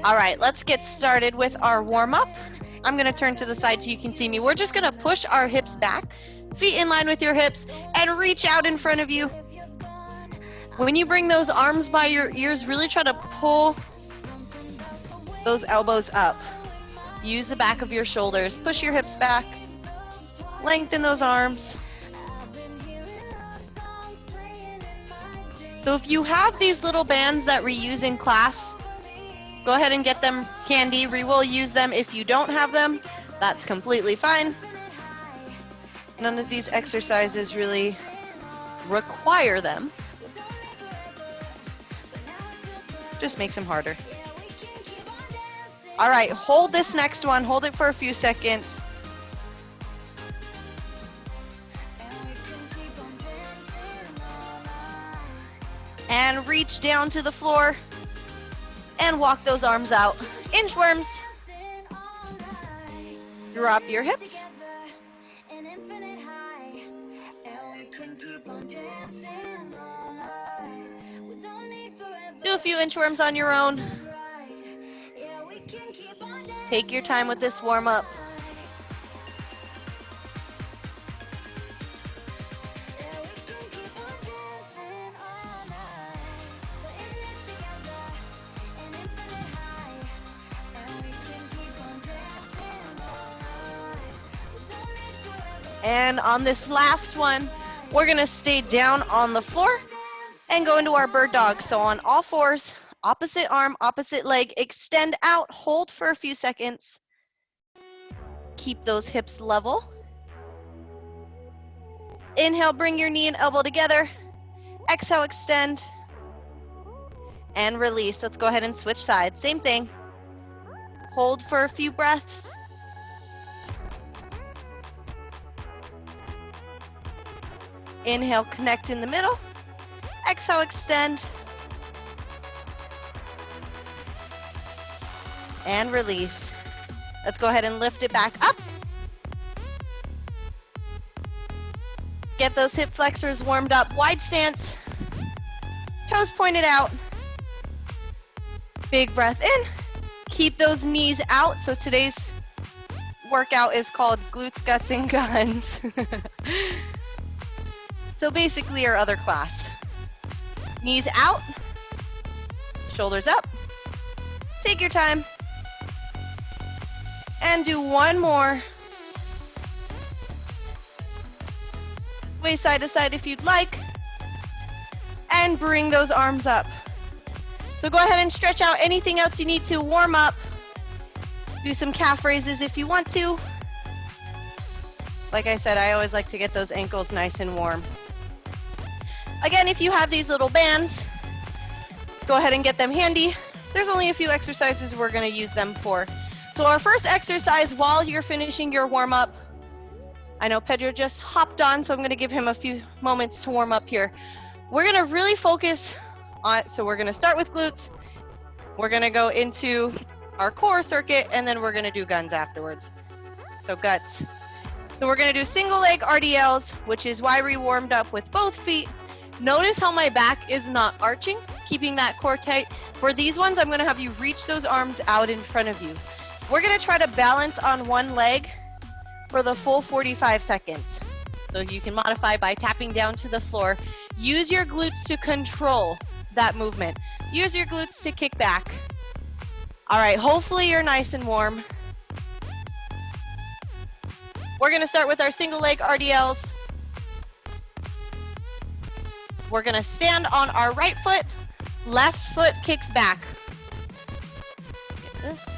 All right, let's get started with our warm-up. I'm gonna turn to the side so you can see me. We're just gonna push our hips back, feet in line with your hips, and reach out in front of you. When you bring those arms by your ears, really try to pull those elbows up. Use the back of your shoulders. Push your hips back. Lengthen those arms. So if you have these little bands that we use in class, go ahead and get them handy. We will use them. If you don't have them, that's completely fine. None of these exercises really require them. Just makes them harder. All right, hold this next one. Hold it for a few seconds. And reach down to the floor and walk those arms out. Inchworms. Drop your hips. Do a few inchworms on your own. Take your time with this warm up. And on this last one, we're gonna stay down on the floor and go into our bird dog. So on all fours, opposite arm, opposite leg, extend out, hold for a few seconds. Keep those hips level. Inhale, bring your knee and elbow together. Exhale, extend. And release. Let's go ahead and switch sides. Same thing. Hold for a few breaths. Inhale, connect in the middle. Exhale, extend. And release. Let's go ahead and lift it back up. Get those hip flexors warmed up. Wide stance. Toes pointed out. Big breath in. Keep those knees out. So today's workout is called Glutes, Guts, and Guns. So basically our other class. Knees out, shoulders up. Take your time. And do one more. Way side to side if you'd like. And bring those arms up. So go ahead and stretch out anything else you need to warm up. Do some calf raises if you want to. Like I said, I always like to get those ankles nice and warm. Again, if you have these little bands, go ahead and get them handy. There's only a few exercises we're going to use them for. So our first exercise while you're finishing your warm-up, I know Pedro just hopped on, so I'm going to give him a few moments to warm up here. We're going to really focus on, so we're going to start with glutes. We're going to go into our core circuit, and then we're going to do guns afterwards. So guts. So we're going to do single leg RDLs, which is why we warmed up with both feet. Notice how my back is not arching, keeping that core tight. For these ones, I'm gonna have you reach those arms out in front of you. We're gonna try to balance on one leg for the full 45 seconds. So you can modify by tapping down to the floor. Use your glutes to control that movement. Use your glutes to kick back. All right, hopefully you're nice and warm. We're gonna start with our single leg RDLs. We're gonna stand on our right foot, left foot kicks back. Get this.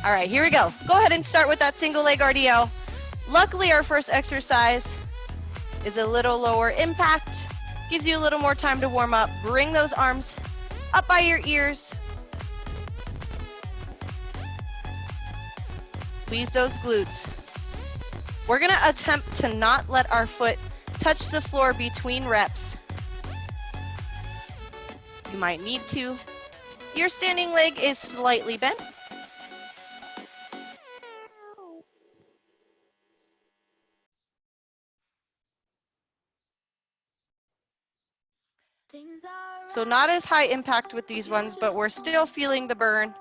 All right, here we go. Go ahead and start with that single leg RDL. Luckily, our first exercise is a little lower impact, gives you a little more time to warm up. Bring those arms up by your ears. Squeeze those glutes. We're gonna attempt to not let our foot touch the floor between reps. You might need to. Your standing leg is slightly bent. Things are So not as high impact with these ones, but we're still feeling the burn.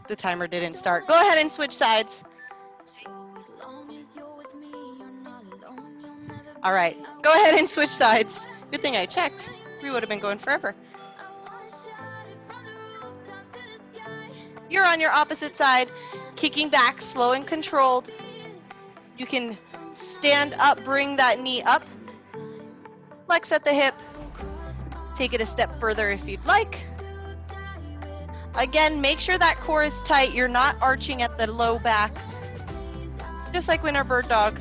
The timer didn't start. Go ahead and switch sides. All right, go ahead and switch sides. Good thing I checked. We would have been going forever. You're on your opposite side, kicking back, slow and controlled. You can stand up, bring that knee up, flex at the hip, take it a step further if you'd like. Again, make sure that core is tight. You're not arching at the low back, just like when our bird dog.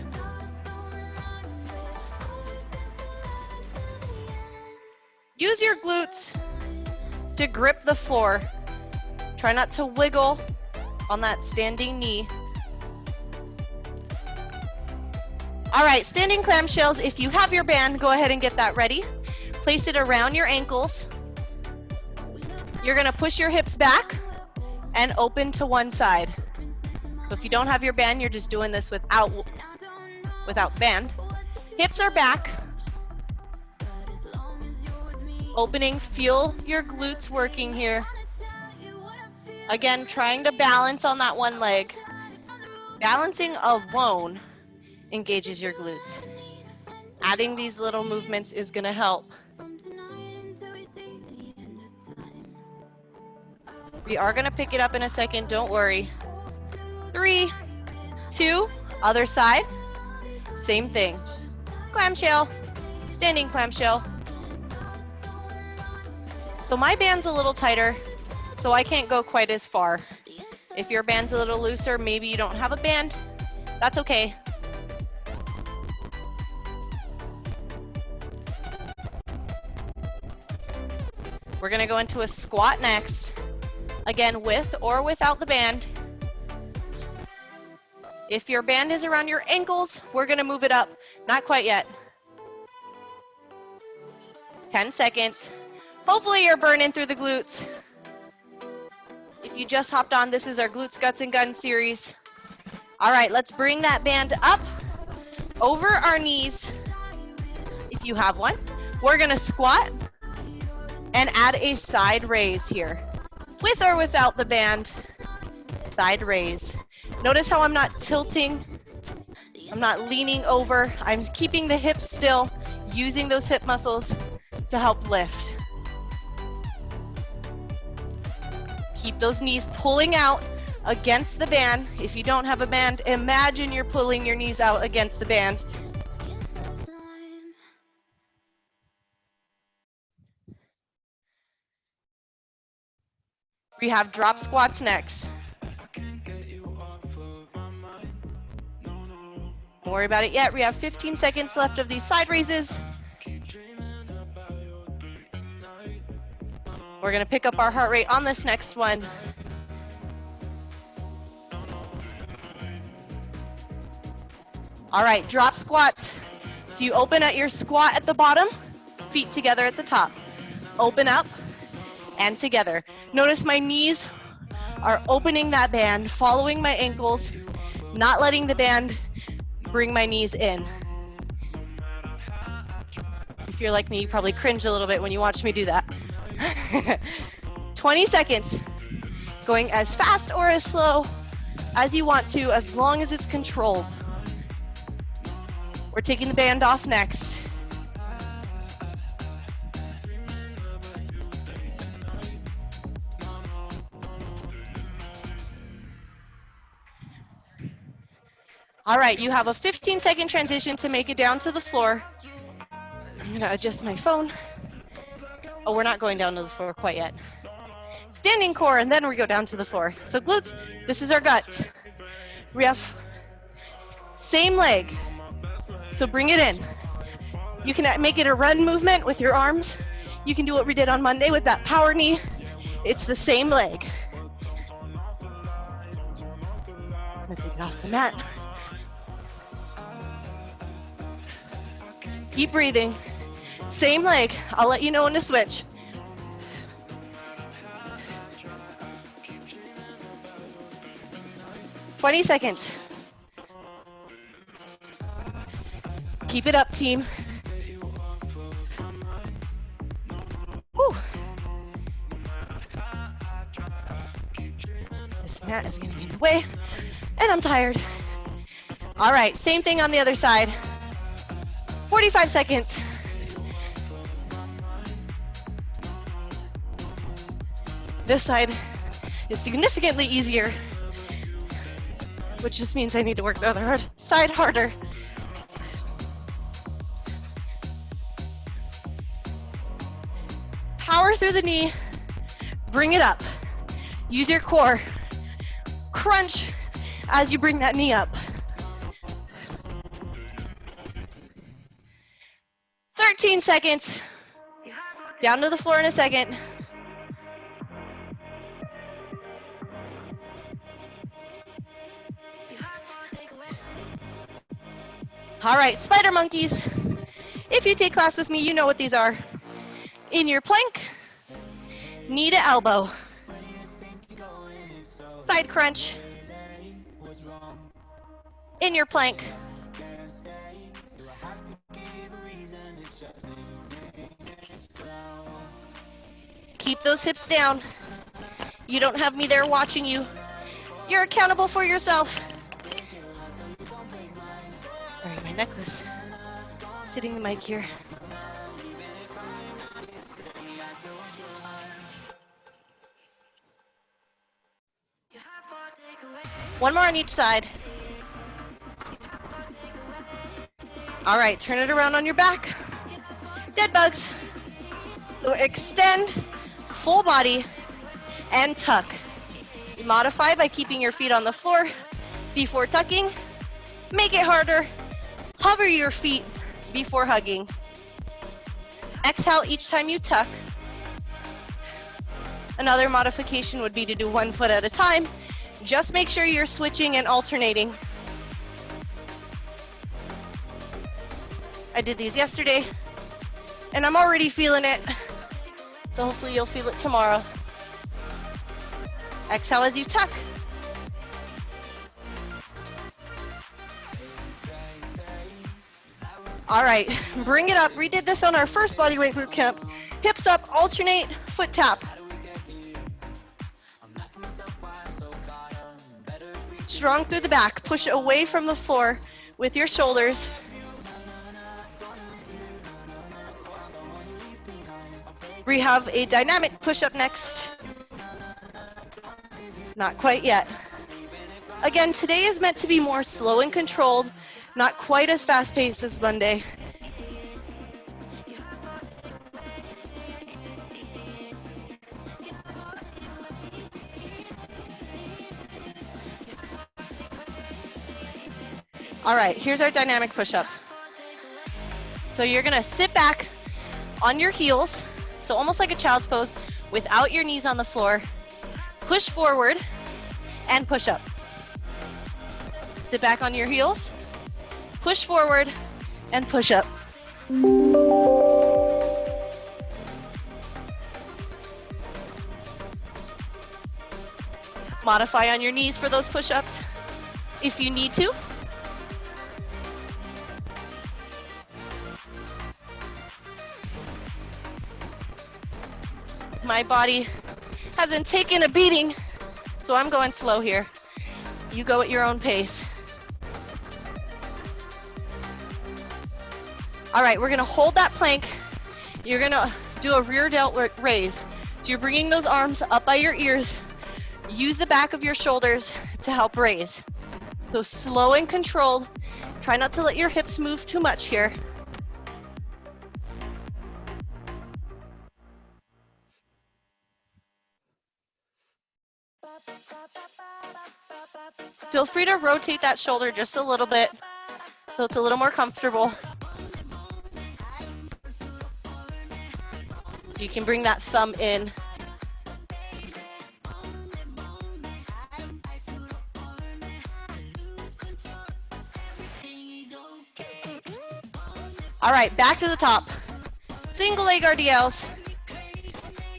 Use your glutes to grip the floor. Try not to wiggle on that standing knee. All right, standing clamshells. If you have your band, go ahead and get that ready. Place it around your ankles. You're gonna push your hips back and open to one side. So if you don't have your band, you're just doing this without band. Hips are back. Opening, feel your glutes working here. Again, trying to balance on that one leg. Balancing alone engages your glutes. Adding these little movements is gonna help. We are gonna pick it up in a second, don't worry. 3, 2, other side. Same thing. Clamshell, standing clamshell. So my band's a little tighter, so I can't go quite as far. If your band's a little looser, maybe you don't have a band, that's okay. We're gonna go into a squat next. Again, with or without the band. If your band is around your ankles, we're gonna move it up. Not quite yet. 10 seconds. Hopefully you're burning through the glutes. If you just hopped on, this is our Glutes, Guts, and Guns series. All right, let's bring that band up over our knees. If you have one, we're gonna squat and add a side raise here. With or without the band, side raise. Notice how I'm not tilting, I'm not leaning over, I'm keeping the hips still, using those hip muscles to help lift. Keep those knees pulling out against the band. If you don't have a band, imagine you're pulling your knees out against the band. We have drop squats next. Don't worry about it yet. We have 15 seconds left of these side raises. We're gonna pick up our heart rate on this next one. All right, drop squats. So you open at your squat at the bottom, feet together at the top. Open up and together. Notice my knees are opening that band, following my ankles, not letting the band bring my knees in. If you're like me, you probably cringe a little bit when you watch me do that. 20 seconds. Going as fast or as slow as you want to, as long as it's controlled. We're taking the band off next. All right, you have a 15-second transition to make it down to the floor. I'm gonna adjust my phone. Oh, we're not going down to the floor quite yet. Standing core, and then we go down to the floor. So glutes, this is our guts. We have same leg. So bring it in. You can make it a run movement with your arms. You can do what we did on Monday with that power knee. It's the same leg. I'm gonna take it off the mat. Keep breathing. Same leg. I'll let you know when to switch. (20 seconds). Keep it up, team. Whew. This mat is gonna be in the way, and I'm tired. All right, same thing on the other side. 45 seconds. This side is significantly easier, which just means I need to work the other side harder. Power through the knee, bring it up. Use your core. Crunch as you bring that knee up. 13 seconds. Down to the floor in a second. All right, spider monkeys. If you take class with me, you know what these are. In your plank, knee to elbow. Side crunch. In your plank. Keep those hips down. You don't have me there watching you. You're accountable for yourself. Sorry, my necklace. Sitting the mic here. One more on each side. All right, turn it around on your back. Dead bugs. So extend, full body, and tuck. Modify by keeping your feet on the floor before tucking. Make it harder. Hover your feet before hugging. Exhale each time you tuck. Another modification would be to do one foot at a time. Just make sure you're switching and alternating. I did these yesterday, and I'm already feeling it. So hopefully you'll feel it tomorrow. Exhale as you tuck. All right, bring it up. We did this on our first bodyweight boot camp. Hips up, alternate, foot tap. Strong through the back. Push away from the floor with your shoulders. We have a dynamic push-up next. Not quite yet. Again, today is meant to be more slow and controlled, not quite as fast-paced as Monday. All right, here's our dynamic push-up. So you're gonna sit back on your heels, so almost like a child's pose, without your knees on the floor. Push forward and push up. Sit back on your heels, push forward and push up. Modify on your knees for those push-ups if you need to. My body has been taking a beating, so I'm going slow here. You go at your own pace. All right, we're gonna hold that plank. You're gonna do a rear delt raise. So you're bringing those arms up by your ears. Use the back of your shoulders to help raise. So slow and controlled. Try not to let your hips move too much here. Feel free to rotate that shoulder just a little bit so it's a little more comfortable. You can bring that thumb in. All right, back to the top. Single leg RDLs.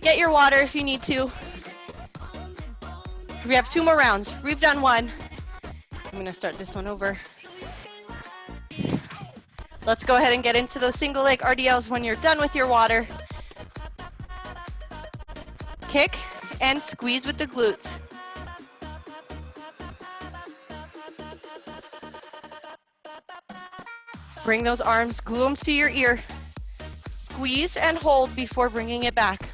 Get your water if you need to. We have 2 more rounds. We've done 1. I'm gonna start this one over. Let's go ahead and get into those single leg RDLs when you're done with your water. Kick and squeeze with the glutes. Bring those arms, glue them to your ear. Squeeze and hold before bringing it back.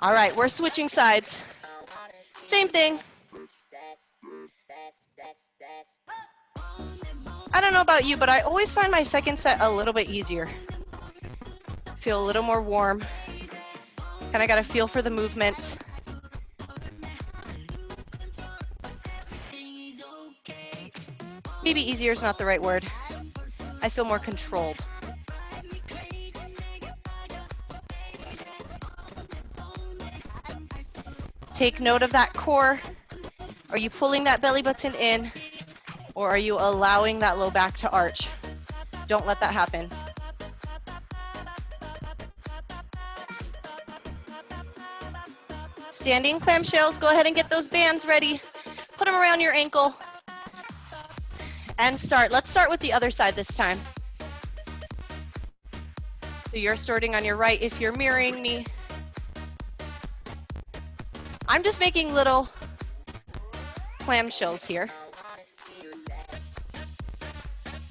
All right, we're switching sides. Same thing. I don't know about you, but I always find my second set a little bit easier. Feel a little more warm. Kind of got a feel for the movements. Maybe easier is not the right word. I feel more controlled. Take note of that core. Are you pulling that belly button in, or are you allowing that low back to arch? Don't let that happen. Standing clamshells, go ahead and get those bands ready. Put them around your ankle. And start. Let's start with the other side this time. So you're starting on your right if you're mirroring me. I'm just making little clamshells here.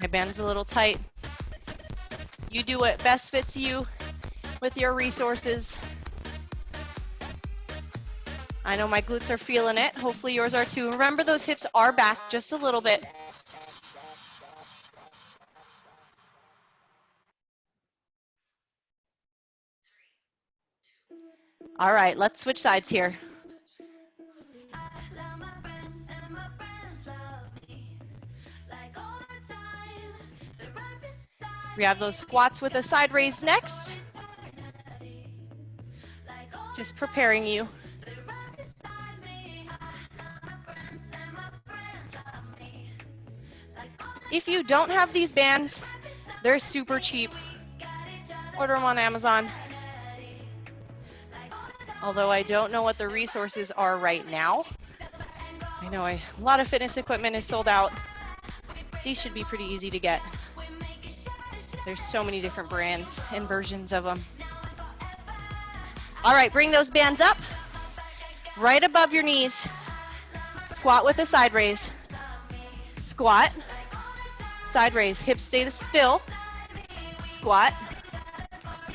My band's a little tight. You do what best fits you with your resources. I know my glutes are feeling it. Hopefully yours are too. Remember, those hips are back just a little bit. All right, let's switch sides here. We have those squats with a side raise next. Just preparing you. If you don't have these bands, they're super cheap. Order them on Amazon. Although I don't know what the resources are right now. I know a lot of fitness equipment is sold out. These should be pretty easy to get. There's so many different brands and versions of them. All right, bring those bands up, right above your knees. Squat with a side raise. Squat, side raise. Hips stay still. Squat,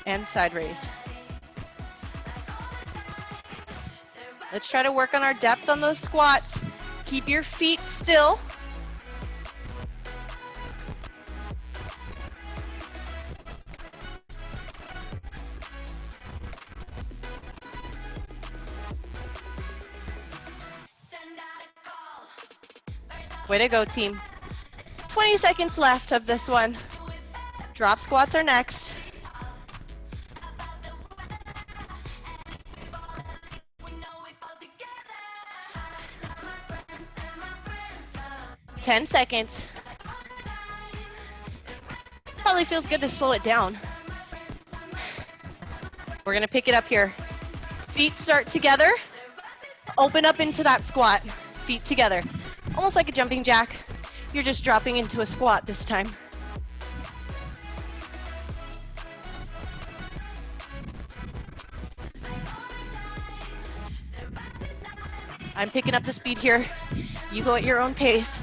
and side raise. Let's try to work on our depth on those squats. Keep your feet still. Way to go, team. 20 seconds left of this one. Drop squats are next. Ten seconds. Probably feels good to slow it down. We're gonna pick it up here. Feet start together. Open up into that squat. Feet together. Almost like a jumping jack. You're just dropping into a squat this time. I'm picking up the speed here. You go at your own pace.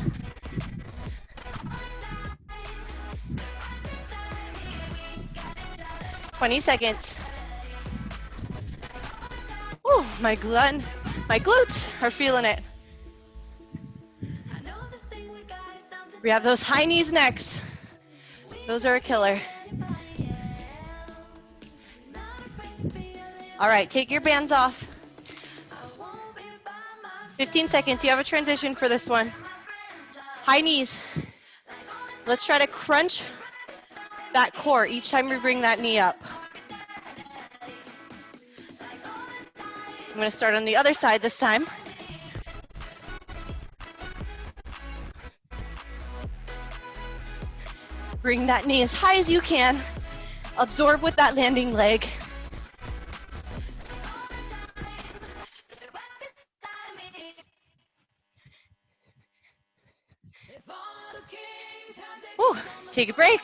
"20 seconds. Ooh, my glutes are feeling it. We have those high knees next. Those are a killer. All right, take your bands off. 15 seconds, you have a transition for this one. High knees. Let's try to crunch that core each time we bring that knee up. I'm gonna start on the other side this time. Bring that knee as high as you can. Absorb with that landing leg. Whew, take a break.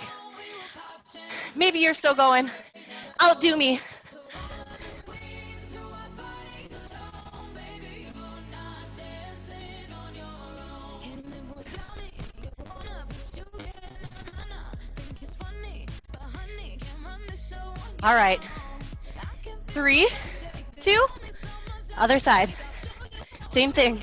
Maybe you're still going. Outdo me. All right. 3, 2, other side. Same thing.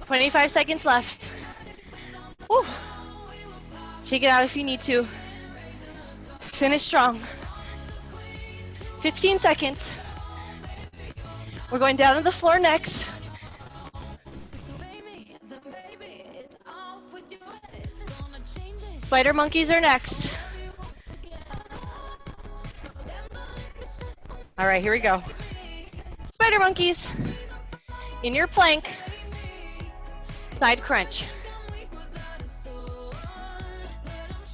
$25 seconds left. Woo. Shake it out if you need to. Finish strong. 15 seconds. We're going down to the floor next. Spider monkeys are next. All right, here we go. Spider monkeys. In your plank. Side crunch.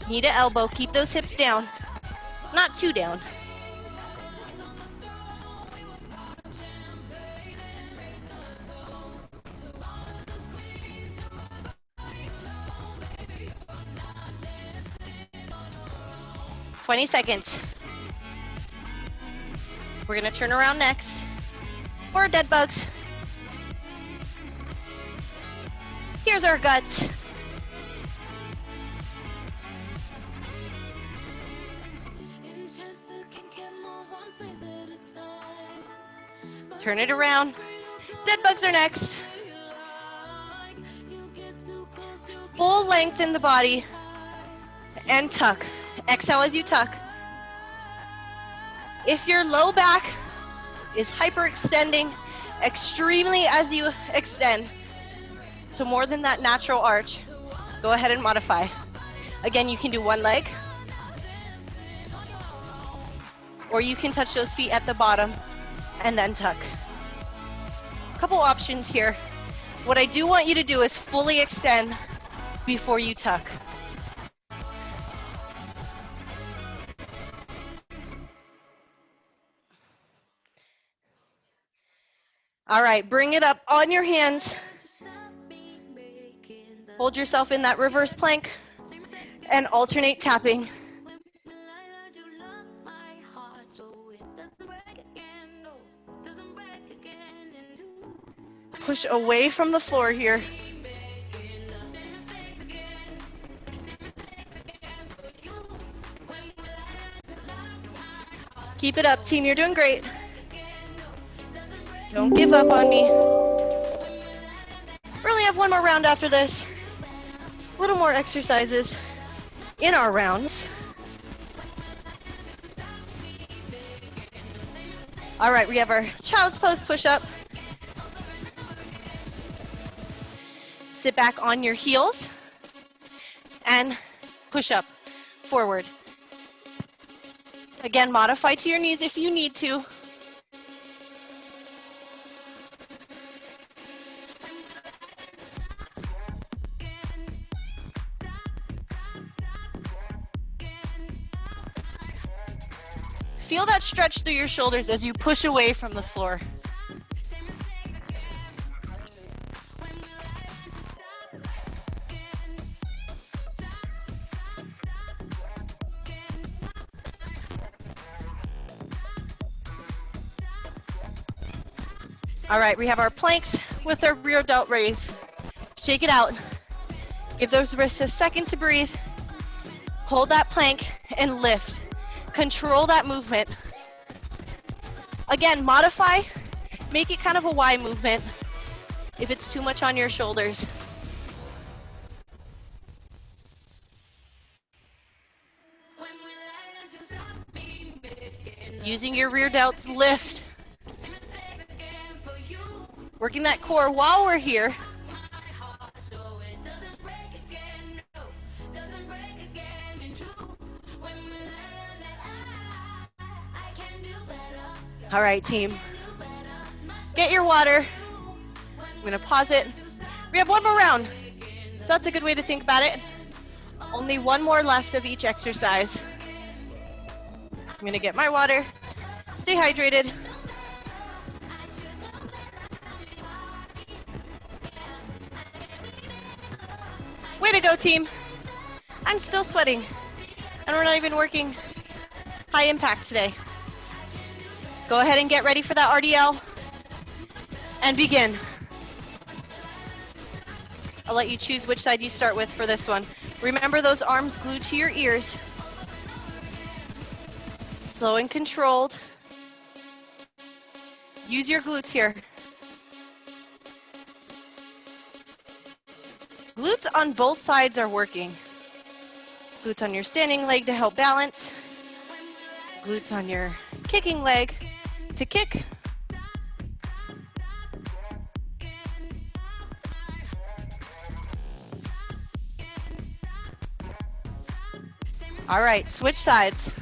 Knee to elbow. Keep those hips down. Not too down. $20 seconds. We're gonna turn around next for dead bugs. Here's our guts. Turn it around. Dead bugs are next. Full lengthen the body and tuck. Exhale as you tuck. If your low back is hyperextending extremely as you extend, so more than that natural arch, go ahead and modify. Again, you can do one leg, or you can touch those feet at the bottom and then tuck. A couple options here. What I do want you to do is fully extend before you tuck. All right, bring it up on your hands. Hold yourself in that reverse plank and alternate tapping. Push away from the floor here. Keep it up, team. You're doing great. Don't give up on me. Really have one more round after this. A little more exercises in our rounds. All right, we have our child's pose push-up. Sit back on your heels and push up forward. Again, modify to your knees if you need to. Feel that stretch through your shoulders as you push away from the floor. All right, we have our planks with our rear delt raise. Shake it out. Give those wrists a second to breathe. Hold that plank and lift. Control that movement. Again, modify. Make it kind of a Y movement if it's too much on your shoulders. Using your rear delts, lift. Working that core while we're here. All right, team. Get your water. I'm gonna pause it. We have one more round. So that's a good way to think about it. Only one more left of each exercise. I'm gonna get my water. Stay hydrated. Way to go, team. I'm still sweating, and we're not even working high impact today. Go ahead and get ready for that RDL, and begin. I'll let you choose which side you start with for this one. Remember those arms glued to your ears. Slow and controlled. Use your glutes here. Glutes on both sides are working. Glutes on your standing leg to help balance. Glutes on your kicking leg to kick. All right, switch sides.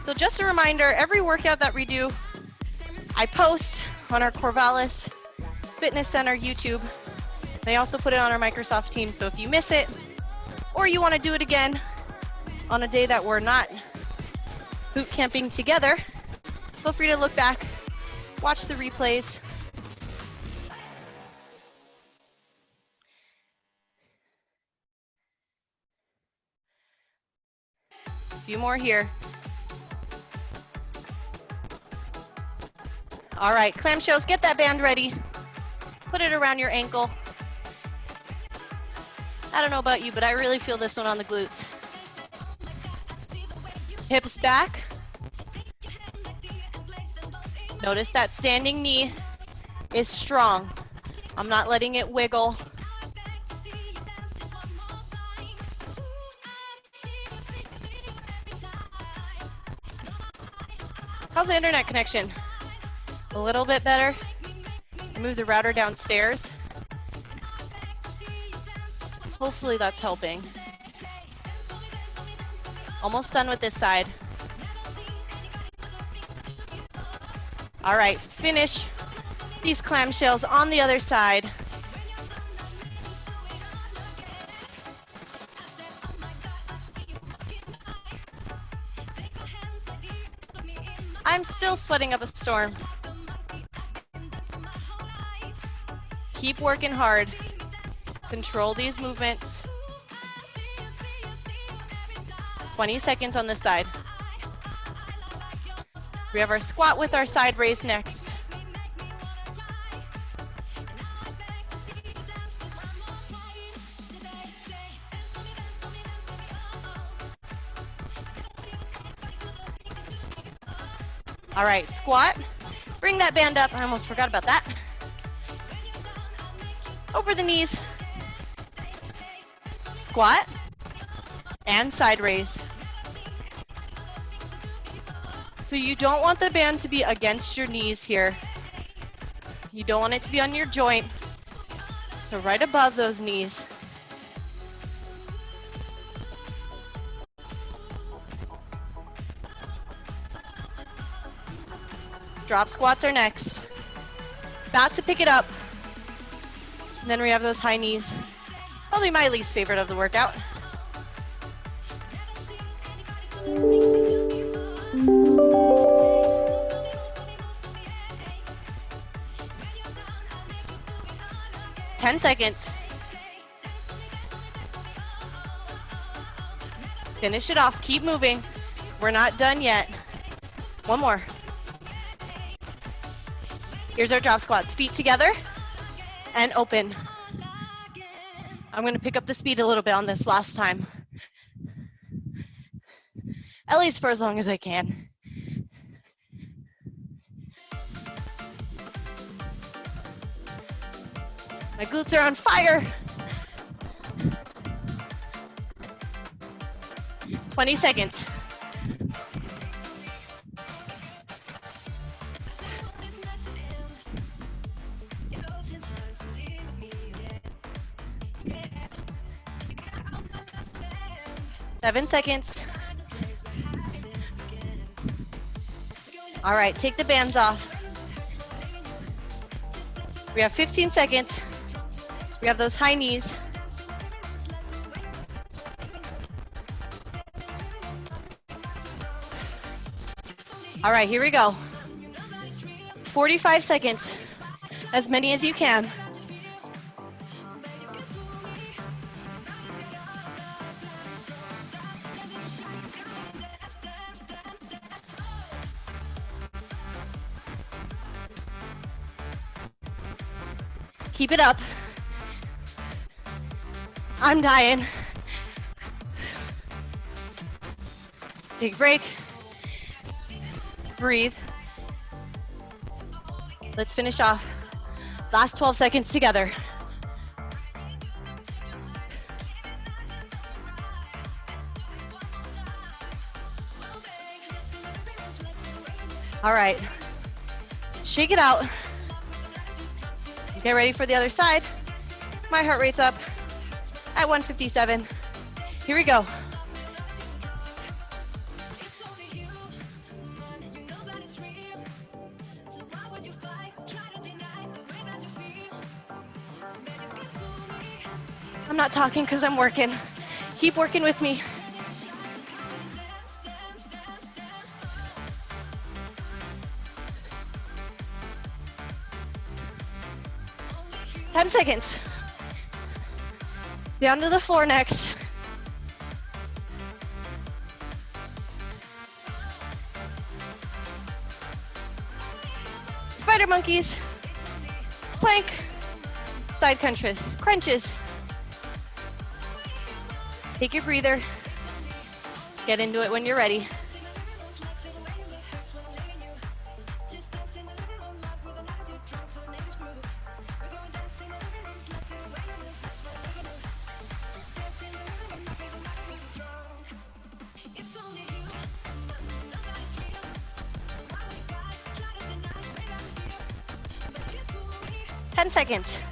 So just a reminder, every workout that we do, I post on our Corvallis Fitness Center YouTube. I also put it on our Microsoft Teams, so if you miss it, or you want to do it again on a day that we're not boot camping together, feel free to look back, watch the replays. A few more here. All right, clamshells, get that band ready. Put it around your ankle. I don't know about you, but I really feel this one on the glutes. Hips back. Notice that standing knee is strong. I'm not letting it wiggle. How's the internet connection? A little bit better. Move the router downstairs. Hopefully that's helping. Almost done with this side. All right, finish these clamshells on the other side. I'm still sweating up a storm. Keep working hard. Control these movements. 20 seconds on this side. We have our squat with our side raise next. All right, squat. Bring that band up. I almost forgot about that. Over the knees. Squat and side raise. So you don't want the band to be against your knees here. You don't want it to be on your joint. So right above those knees. Drop squats are next. About to pick it up. And then we have those high knees. Probably my least favorite of the workout. Ten seconds. Finish it off. Keep moving. We're not done yet. One more. Here's our drop squats. Feet together and open. I'm going to pick up the speed a little bit on this last time. At least for as long as I can. My glutes are on fire. 20 seconds. 7 seconds. All right, take the bands off. We have 15 seconds. We have those high knees. All right, here we go. 45 seconds, as many as you can. Keep it up. I'm dying. Take a break. Breathe. Let's finish off. Last 12 seconds together. All right. Shake it out. Get ready for the other side. My heart rate's up at 157. Here we go. I'm not talking because I'm working. Keep working with me. Seconds. Down to the floor next. Spider monkeys, plank, side crunches. Take your breather. Get into it when you're ready. Seconds.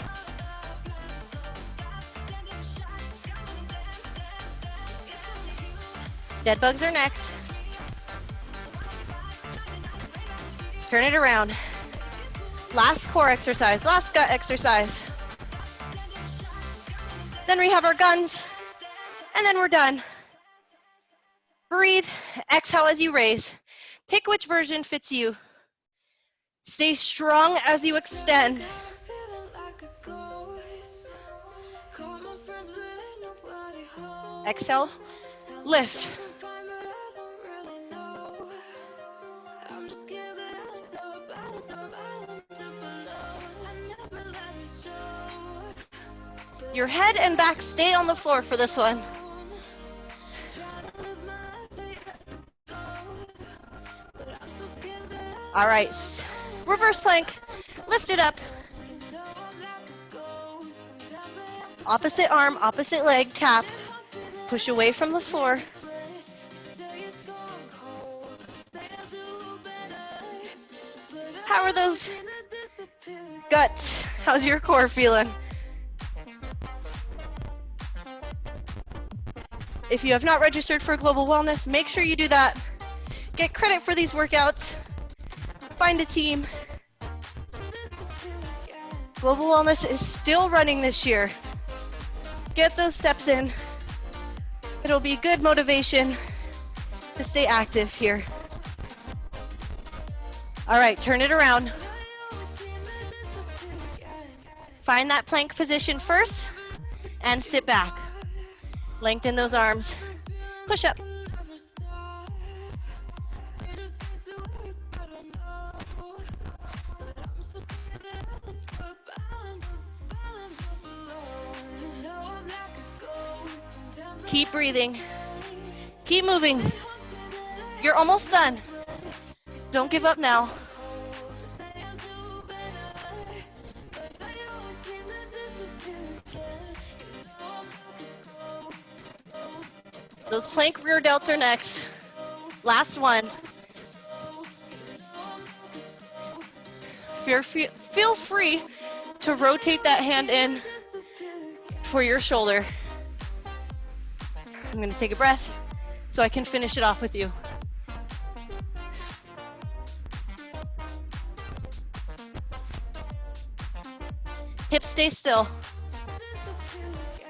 Dead bugs are next. Turn it around. Last core exercise, last gut exercise. Then we have our guns, and then we're done. Breathe, exhale as you raise. Pick which version fits you. Stay strong as you extend. Exhale, lift. Your head and back stay on the floor for this one. All right, reverse plank, lift it up. Opposite arm, opposite leg, tap. Push away from the floor. How are those guts? How's your core feeling? If you have not registered for Global Wellness, make sure you do that. Get credit for these workouts. Find a team. Global Wellness is still running this year. Get those steps in. It'll be good motivation to stay active here. All right, turn it around. Find that plank position first and sit back. Lengthen those arms. Push up. Keep breathing. Keep moving. You're almost done. Don't give up now. Those plank rear delts are next. Last one. Feel free to rotate that hand in for your shoulder. I'm gonna take a breath so I can finish it off with you. Hips stay still.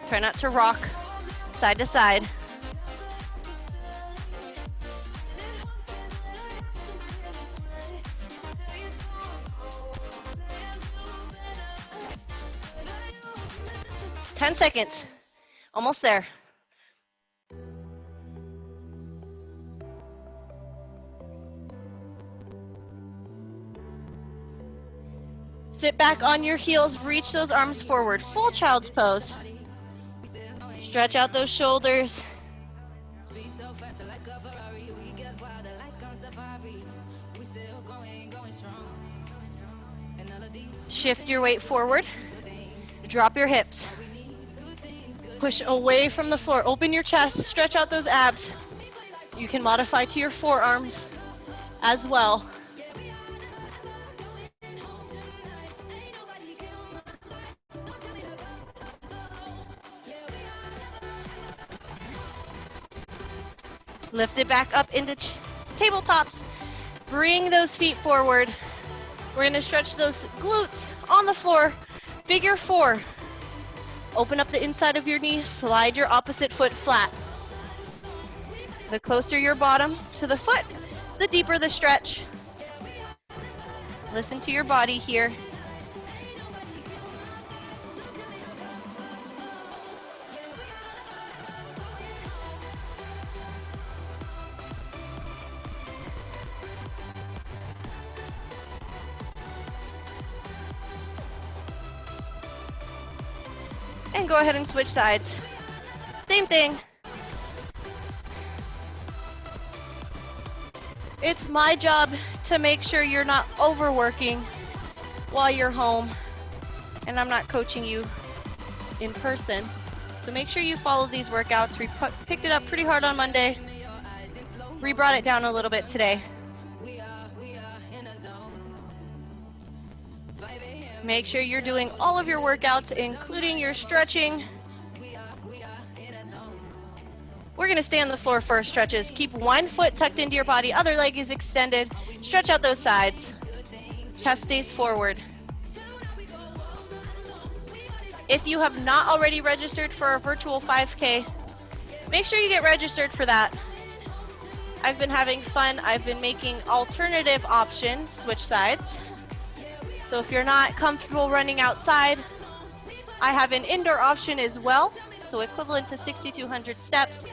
Try not to rock side to side. Ten seconds. Almost there. Sit back on your heels, reach those arms forward. Full child's pose. Stretch out those shoulders. Shift your weight forward. Drop your hips. Push away from the floor. Open your chest, stretch out those abs. You can modify to your forearms as well. Lift it back up into tabletops. Bring those feet forward. We're gonna stretch those glutes on the floor. Figure four. Open up the inside of your knee, slide your opposite foot flat. The closer your bottom to the foot, the deeper the stretch. Listen to your body here. And go ahead and switch sides. Same thing. It's my job to make sure you're not overworking while you're home, and I'm not coaching you in person. So make sure you follow these workouts. We picked it up pretty hard on Monday. We brought it down a little bit today. Make sure you're doing all of your workouts, including your stretching. We're gonna stay on the floor for our stretches. Keep one foot tucked into your body, other leg is extended. Stretch out those sides. Chest stays forward. If you have not already registered for our virtual 5K, make sure you get registered for that. I've been having fun. I've been making alternative options, switch sides. So if you're not comfortable running outside, I have an indoor option as well, so equivalent to 6,200 steps.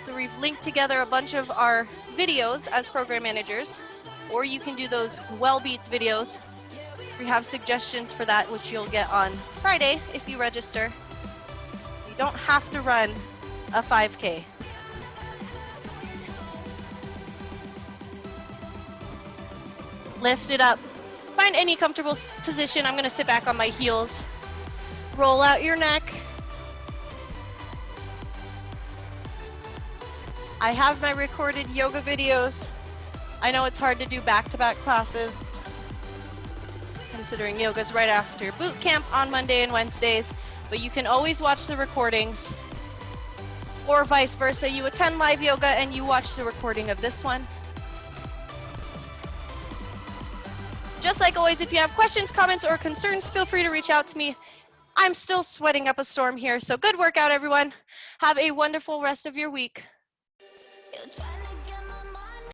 So we've linked together a bunch of our videos as program managers, or you can do those well beats videos. We have suggestions for that, which you'll get on Friday if you register. You don't have to run a 5K. Lift it up. Find any comfortable position. I'm going to sit back on my heels. Roll out your neck. I have my recorded yoga videos. I know it's hard to do back-to-back classes, considering yoga's right after boot camp on Monday and Wednesdays, but you can always watch the recordings, or vice versa. You attend live yoga and you watch the recording of this one. Just like always, if you have questions, comments, or concerns, feel free to reach out to me. I'm still sweating up a storm here, so good workout, everyone. Have a wonderful rest of your week.